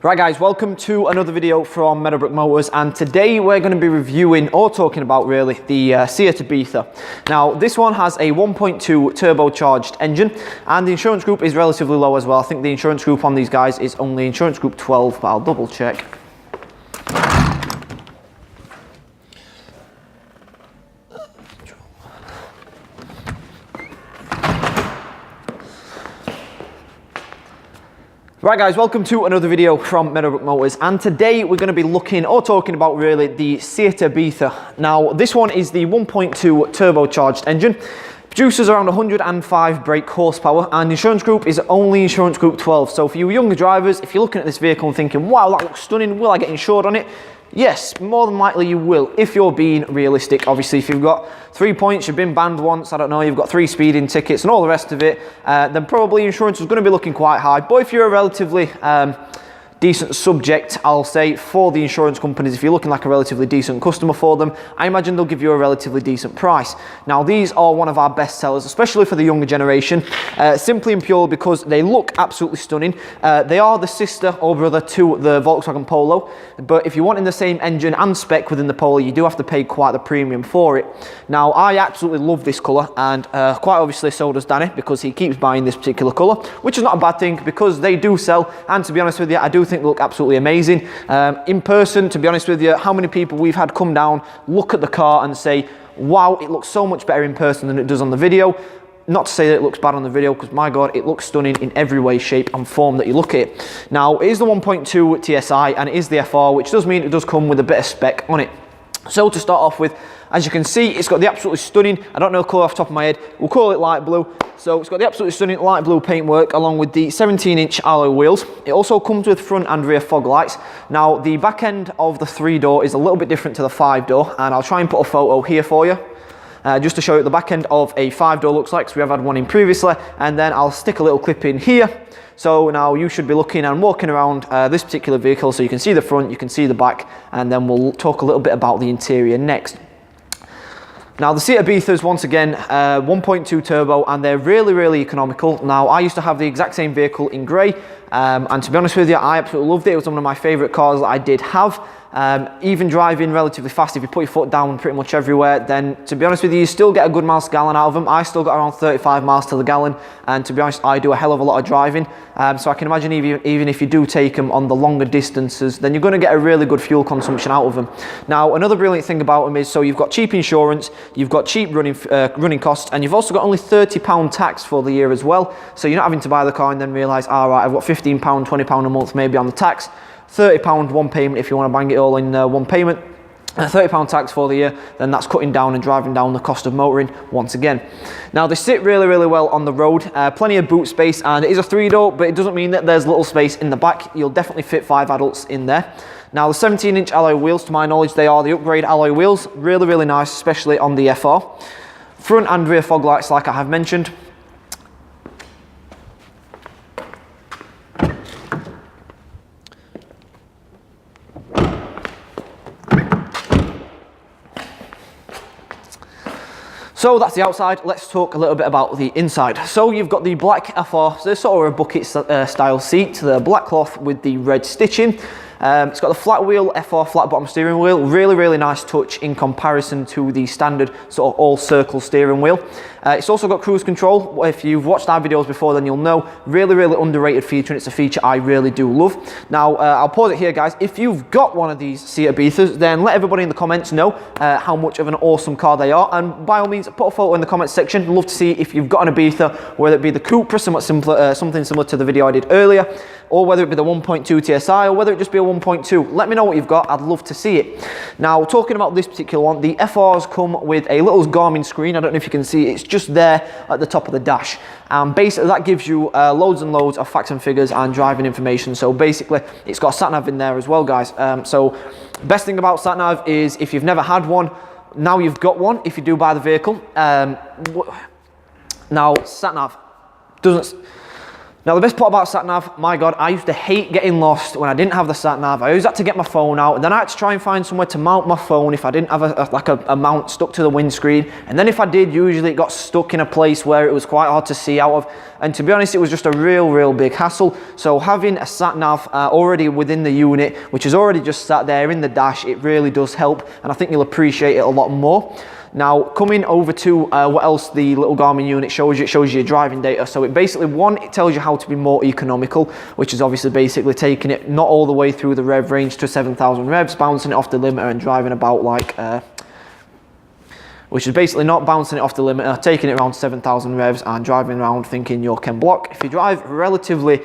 Right guys, welcome to another video from Meadowbrook Motors, and today we're going to be reviewing or talking about really the Tsi Ibiza. Now this one has a 1.2 turbocharged engine and the insurance group is relatively low as well. I think the insurance group on these guys is only insurance group 12, but I'll double check. Right guys, welcome to another video from Meadowbrook Motors, and today we're going to be looking or talking about really the Tsi Ibiza. Now this one is the 1.2 turbocharged engine, produces around 105 brake horsepower, and insurance group is only insurance group 12. So for you younger drivers, if you're looking at this vehicle and thinking, wow, that looks stunning, will I get insured on it? Yes, more than likely you will, if you're being realistic. Obviously, if you've got 3 points, you've been banned once, I don't know, you've got 3 speeding tickets and all the rest of it, then probably insurance is going to be looking quite high. But if you're a relatively decent subject, I'll say, for the insurance companies, if you're looking like a relatively decent customer for them, I imagine they'll give you a relatively decent price. Now these are one of our best sellers, especially for the younger generation, simply and purely because they look absolutely stunning. They are the sister or brother to the Volkswagen Polo, but if you're wanting the same engine and spec within the Polo, you do have to pay quite the premium for it. Now I absolutely love this colour, and quite obviously so does Danny, because he keeps buying this particular colour, which is not a bad thing because they do sell, and to be honest with you, I do think they look absolutely amazing. In person, to be honest with you, how many people we've had come down, look at the car and say, wow, it looks so much better in person than it does on the video. Not to say that it looks bad on the video, because my God, it looks stunning in every way, shape and form that you look at it. Now, it is the 1.2 TSI and it is the FR, which does mean it does come with a bit of spec on it. So to start off with, as you can see, it's got the absolutely stunning, I don't know the colour off the top of my head, we'll call it light blue. So it's got the absolutely stunning light blue paintwork along with the 17-inch alloy wheels. It also comes with front and rear fog lights. Now the back end of the 3-door is a little bit different to the 5-door, and I'll try and put a photo here for you. Just to show you what the back end of a 5-door looks like, because we have had one in previously, and then I'll stick a little clip in here. So now you should be looking and walking around this particular vehicle, so you can see the front, you can see the back, and then we'll talk a little bit about the interior next. Now the Tsi Ibizas, once again, 1.2 turbo, and they're really economical. Now I used to have the exact same vehicle in grey, and to be honest with you, I absolutely loved it. It was one of my favourite cars that I did have. Even driving relatively fast, if you put your foot down pretty much everywhere, then to be honest with you, you still get a good miles to gallon out of them. I still got around 35 miles to the gallon, and to be honest, I do a hell of a lot of driving. So I can imagine even if you do take them on the longer distances, then you're going to get a really good fuel consumption out of them. Now another brilliant thing about them is, so you've got cheap insurance, you've got cheap running costs, and you've also got only £30 tax for the year as well. So you're not having to buy the car and then realise, all right, I've got £15, £20 a month maybe on the tax. £30 one payment if you want to bang it all in one payment. £30 tax for the year, then that's cutting down and driving down the cost of motoring once again. Now they sit really well on the road, plenty of boot space, and it is a 3-door, but it doesn't mean that there's little space in the back. You'll definitely fit 5 adults in there. Now the 17-inch alloy wheels, to my knowledge, they are the upgrade alloy wheels, really nice, especially on the FR. Front and rear fog lights, like I have mentioned. So that's the outside. Let's talk a little bit about the inside. So you've got the black FR, so this sort of a bucket style seat, the black cloth with the red stitching. It's got the flat wheel FR flat bottom steering wheel, really nice touch in comparison to the standard sort of all circle steering wheel. It's also got cruise control. If you've watched our videos before, then you'll know, really underrated feature, and it's a feature I really do love. Now I'll pause it here guys. If you've got one of these Tsi Ibizas, then let everybody in the comments know how much of an awesome car they are, and by all means put a photo in the comments section. I'd love to see if you've got an Ibiza, whether it be the coupe, something similar to the video I did earlier, or whether it be the 1.2 TSI, or whether it just be a 1.2. Let me know what you've got, I'd love to see it. Now talking about this particular one, the FRs come with a little Garmin screen. I don't know if you can see it, it's just there at the top of the dash. Basically that gives you loads and loads of facts and figures and driving information. So basically it's got a sat nav in there as well guys. So best thing about sat nav is, if you've never had one, now you've got one if you do buy the vehicle. Now sat nav doesn't Now the best part about sat-nav, my God, I used to hate getting lost when I didn't have the sat-nav. I always had to get my phone out, and then I had to try and find somewhere to mount my phone if I didn't have a mount stuck to the windscreen. And then if I did, usually it got stuck in a place where it was quite hard to see out of. And to be honest, it was just a real big hassle. So having a sat-nav already within the unit, which is already just sat there in the dash, it really does help, and I think you'll appreciate it a lot more. Now, coming over to what else the little Garmin unit shows you, it shows you your driving data. So it basically, it tells you how to be more economical, which is obviously basically taking it not all the way through the rev range to 7,000 revs, bouncing it off the limiter and driving about like, which is basically not bouncing it off the limiter, taking it around 7,000 revs and driving around thinking you're Ken Block. If you drive relatively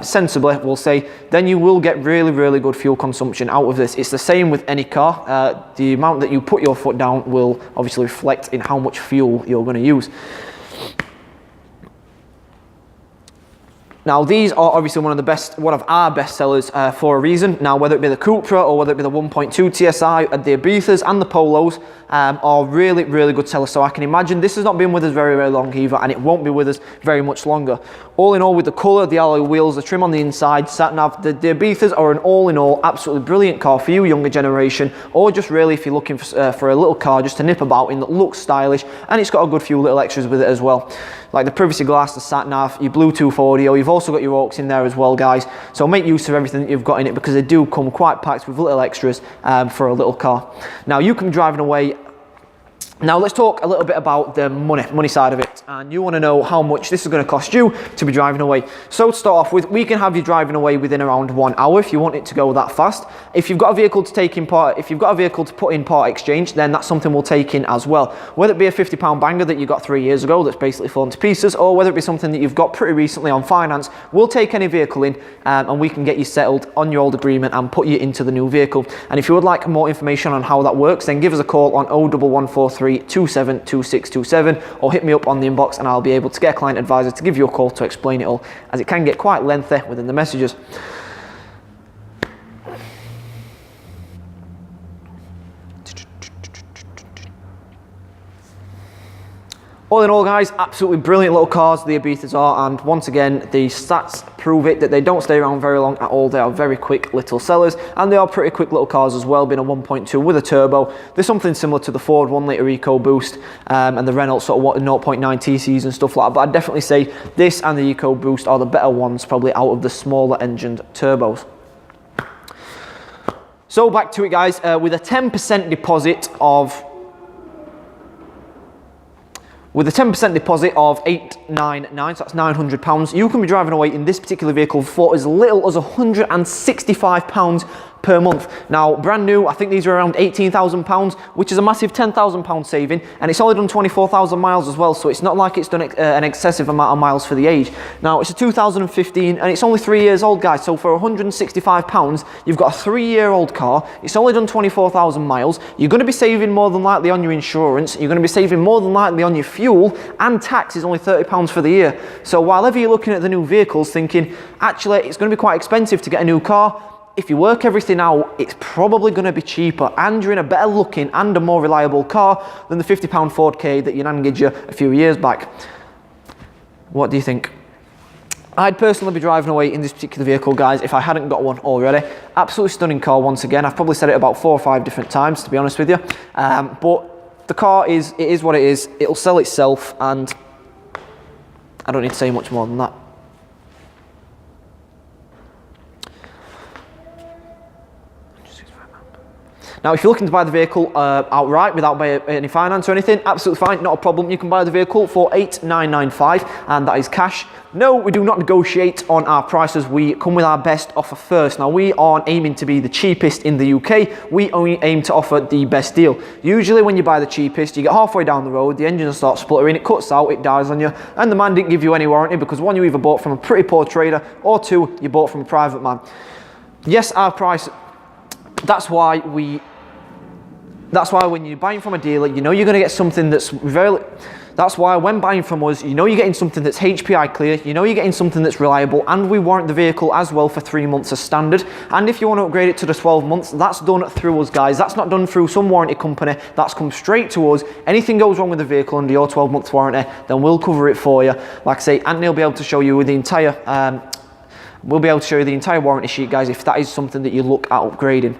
sensibly, we'll say, then you will get really good fuel consumption out of this. It's the same with any car. The amount that you put your foot down will obviously reflect in how much fuel you're going to use. Now these are obviously one of our best sellers for a reason. Now whether it be the Cupra or whether it be the 1.2 Tsi, the Ibizas and the Polos are really good sellers. So I can imagine this has not been with us very long either, and it won't be with us very much longer. All in all, with the colour, the alloy wheels, the trim on the inside, sat-nav, the Ibizas are an all in all absolutely brilliant car for you younger generation, or just really if you're looking for a little car just to nip about in that looks stylish, and it's got a good few little extras with it as well. Like the privacy glass, the sat-nav, your Bluetooth audio, you've also got your aux in there as well, guys. So make use of everything that you've got in it, because they do come quite packed with little extras for a little car. Now you can be driving away. Now let's talk a little bit about the money side of it, and you want to know how much this is going to cost you to be driving away. So to start off with, we can have you driving away within around 1 hour if you want it to go that fast. If you've got a vehicle to take in part, if you've got a vehicle to put in part exchange, then that's something we'll take in as well. Whether it be a £50 banger that you got 3 years ago that's basically fallen to pieces, or whether it be something that you've got pretty recently on finance, we'll take any vehicle in and we can get you settled on your old agreement and put you into the new vehicle. And if you would like more information on how that works, then give us a call on 01143 272627, or hit me up on the inbox and I'll be able to get a client advisor to give you a call to explain it all, as it can get quite lengthy within the messages. All in all, guys, absolutely brilliant little cars, the Ibizas are, and once again, the stats prove it that they don't stay around very long at all. They are very quick little sellers, and they are pretty quick little cars as well, being a 1.2 with a turbo. There's something similar to the Ford 1 litre EcoBoost and the Renault sort of 0.9 Tcis and stuff like that, but I'd definitely say this and the EcoBoost are the better ones, probably out of the smaller engined turbos. So back to it, guys, with a 10% deposit of $899, so that's £900, you can be driving away in this particular vehicle for as little as £165 per month. Now, brand new, I think these are around £18,000, which is a massive £10,000 saving, and it's only done 24,000 miles as well, so it's not like it's done an excessive amount of miles for the age. Now, it's a 2015, and it's only 3 years old, guys, so for £165, you've got a 3-year-old car, it's only done 24,000 miles, you're going to be saving more than likely on your insurance, you're going to be saving more than likely on your fuel, and tax is only £30 for the year. So while ever you're looking at the new vehicles thinking, actually, it's going to be quite expensive to get a new car, if you work everything out, it's probably going to be cheaper, and you're in a better looking and a more reliable car than the £50 Ford K that your nan gave you a few years back. What do you think? I'd personally be driving away in this particular vehicle, guys, if I hadn't got one already. Absolutely stunning car once again. I've probably said it about 4 or 5 different times, to be honest with you. But the car it is what it is. It'll sell itself, and I don't need to say much more than that. Now, if you're looking to buy the vehicle outright without any finance or anything, absolutely fine, not a problem. You can buy the vehicle for $8,995, and that is cash. No, we do not negotiate on our prices. We come with our best offer first. Now, we aren't aiming to be the cheapest in the UK. We only aim to offer the best deal. Usually, when you buy the cheapest, you get halfway down the road, the engine will start spluttering, it cuts out, it dies on you, and the man didn't give you any warranty because 1, you either bought from a pretty poor trader, or 2, you bought from a private man. Yes, our price. That's why when you're buying from a dealer, you know you're going to get something that's That's why when buying from us, you know you're getting something that's HPI clear, you know you're getting something that's reliable, and we warrant the vehicle as well for 3 months as standard. And if you want to upgrade it to the 12 months, that's done through us, guys. That's not done through some warranty company. That's come straight to us. Anything goes wrong with the vehicle under your 12-month warranty, then we'll cover it for you. Like I say, Anthony will be able to show you with the entire warranty sheet, guys, if that is something that you look at upgrading.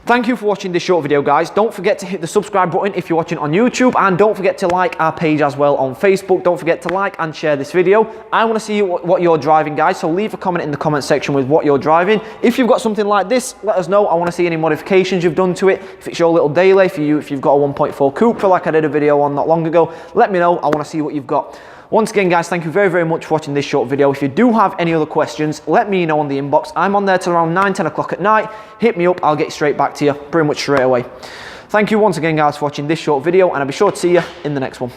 Thank you for watching this short video, guys. Don't forget to hit the subscribe button if you're watching on YouTube, and don't forget to like our page as well on Facebook. Don't forget to like and share this video. I want to see what you're driving, guys, so leave a comment in the comment section with what you're driving. If you've got something like this, let us know. I want to see any modifications you've done to it. If it's your little daily, if you've got a 1.4 Cupra like I did a video on not long ago, let me know. I want to see what you've got. Once again, guys, thank you very, very much for watching this short video. If you do have any other questions, let me know on the inbox. I'm on there till around 9-10 o'clock at night. Hit me up, I'll get straight back to you pretty much straight away. Thank you once again, guys, for watching this short video, and I'll be sure to see you in the next one.